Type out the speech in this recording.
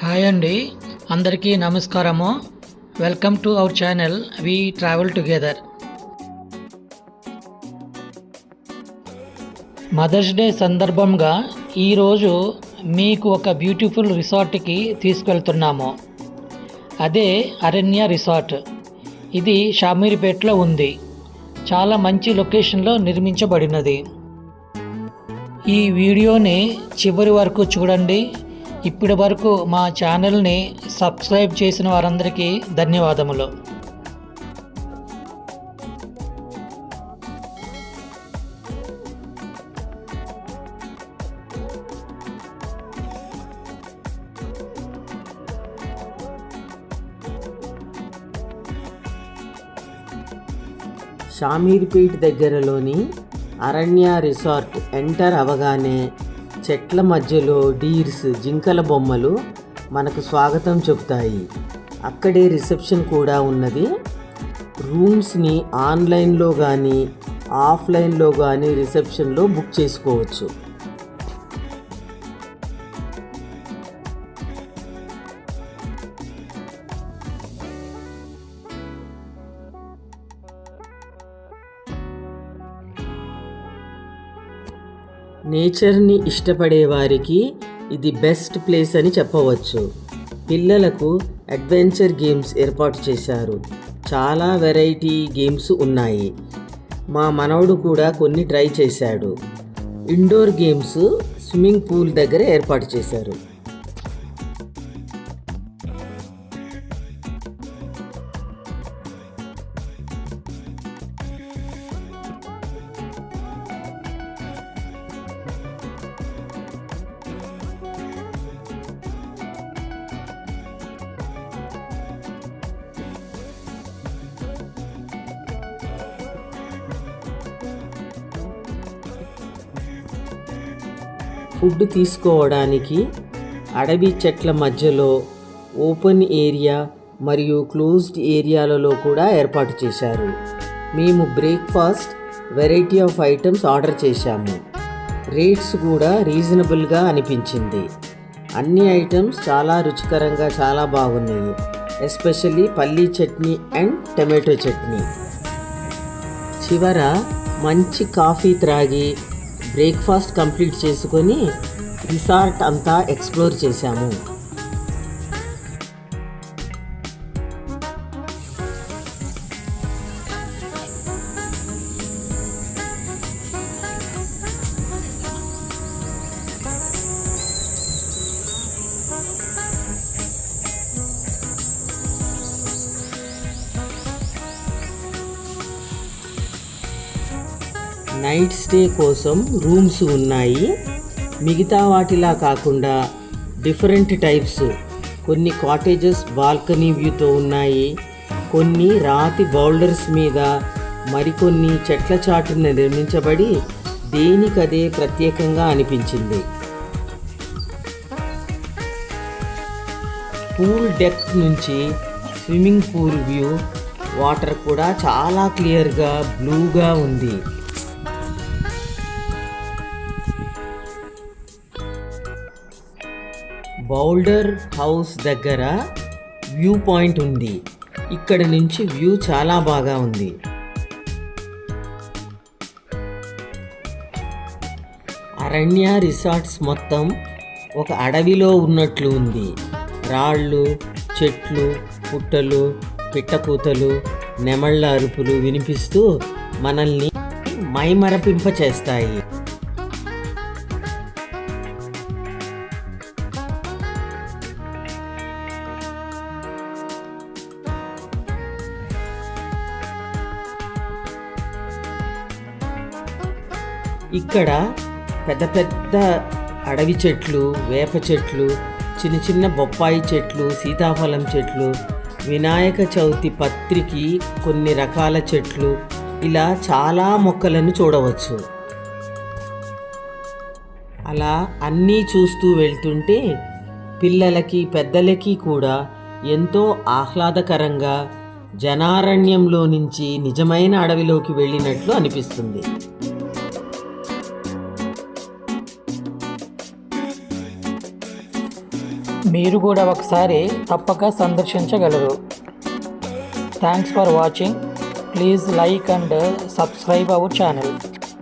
Hi అండి, అందరికీ నమస్కారము. Welcome to our channel we travel together. Mother's Day సందర్భంగా ఈరోజు మీకు ఒక బ్యూటిఫుల్ రిసార్ట్కి తీసుకెళ్తున్నాము. అదే అరణ్య రిసార్ట్. ఇది షామీర్పేటలో ఉంది. చాలా మంచి లొకేషన్లో నిర్మించబడినది. ఈ వీడియోని చివరి వరకు చూడండి. ఇప్పటి వరకు మా ఛానల్ని సబ్స్క్రైబ్ చేసిన వారందరికీ ధన్యవాదములు. షామీర్పేట్ దగ్గరలోని అరణ్య రిసార్ట్ ఎంటర్ అవగానే చెట్ల మధ్యలో డీర్స్, జింకల బొమ్మలు మనకు స్వాగతం చెబుతాయి. అక్కడే రిసెప్షన్ కూడా ఉన్నది. రూమ్స్ని ఆన్లైన్లో కానీ ఆఫ్లైన్లో కానీ రిసెప్షన్లో బుక్ చేసుకోవచ్చు. నేచర్ని ఇష్టపడే వారికి ఇది బెస్ట్ ప్లేస్ అని చెప్పవచ్చు. పిల్లలకు అడ్వెంచర్ గేమ్స్ ఏర్పాటు చేశారు. చాలా వెరైటీ గేమ్స్ ఉన్నాయి. మా మనవడు కూడా కొన్ని ట్రై చేశాడు. ఇండోర్ గేమ్స్ స్విమ్మింగ్ పూల్ దగ్గర ఏర్పాటు చేశారు. ఫుడ్ తీసుకోవడానికి అడవి చెట్ల మధ్యలో ఓపెన్ ఏరియా మరియు క్లోజ్డ్ ఏరియాలలో కూడా ఏర్పాటు చేశారు. మేము breakfast variety of items order చేశాము. రేట్స్ కూడా రీజనబుల్గా అనిపించింది. అన్ని ఐటమ్స్ చాలా రుచికరంగా చాలా బాగున్నాయి. ఎస్పెషల్లీ పల్లీ చట్నీ అండ్ టమాటో చట్నీ. చివర మంచి కాఫీ త్రాగి బ్రేక్ఫాస్ట్ కంప్లీట్ చేసుకొని రిసార్ట్ అంతా ఎక్స్ప్లోర్ చేశాము. నైట్ స్టే కోసం రూమ్స్ ఉన్నాయి. మిగతా వాటిలా కాకుండా డిఫరెంట్ టైప్స్. కొన్ని కాటేజెస్ బాల్కనీ వ్యూతో ఉన్నాయి. కొన్ని రాతి బౌల్డర్స్ మీద, మరికొన్ని చెట్ల చాటున నిర్మించబడి దేనికదే ప్రత్యేకంగా అనిపించింది. పూల్ డెక్ నుంచి స్విమ్మింగ్ పూల్ వ్యూ. వాటర్ కూడా చాలా క్లియర్గా బ్లూగా ఉంది. బౌల్డర్ హౌస్ దగ్గర వ్యూ పాయింట్ ఉంది. ఇక్కడ నుంచి వ్యూ చాలా బాగా ఉంది. అరణ్య రిసార్ట్స్ మొత్తం ఒక అడవిలో ఉన్నట్లు ఉంది. రాళ్ళు, చెట్లు, పుట్టలు, పిట్టకూతలు, నెమళ్ళ అరుపులు వినిపిస్తూ మనల్ని మైమరపింప చేస్తాయి. ఇక్కడ పెద్ద పెద్ద అడవి చెట్లు, వేప చెట్లు, చిన్న చిన్న బొప్పాయి చెట్లు, సీతాఫలం చెట్లు, వినాయక చవితి పత్రికి కొన్ని రకాల చెట్లు, ఇలా చాలా మొక్కలను చూడవచ్చు. అలా అన్నీ చూస్తూ వెళ్తుంటే పిల్లలకి పెద్దలకి కూడా ఎంతో ఆహ్లాదకరంగా జనారణ్యంలో నుంచి నిజమైన అడవిలోకి వెళ్ళినట్లు అనిపిస్తుంది. మీరు కూడా ఒకసారి తప్పక సందర్శించగలరు. Thanks for watching. Please like and subscribe our channel.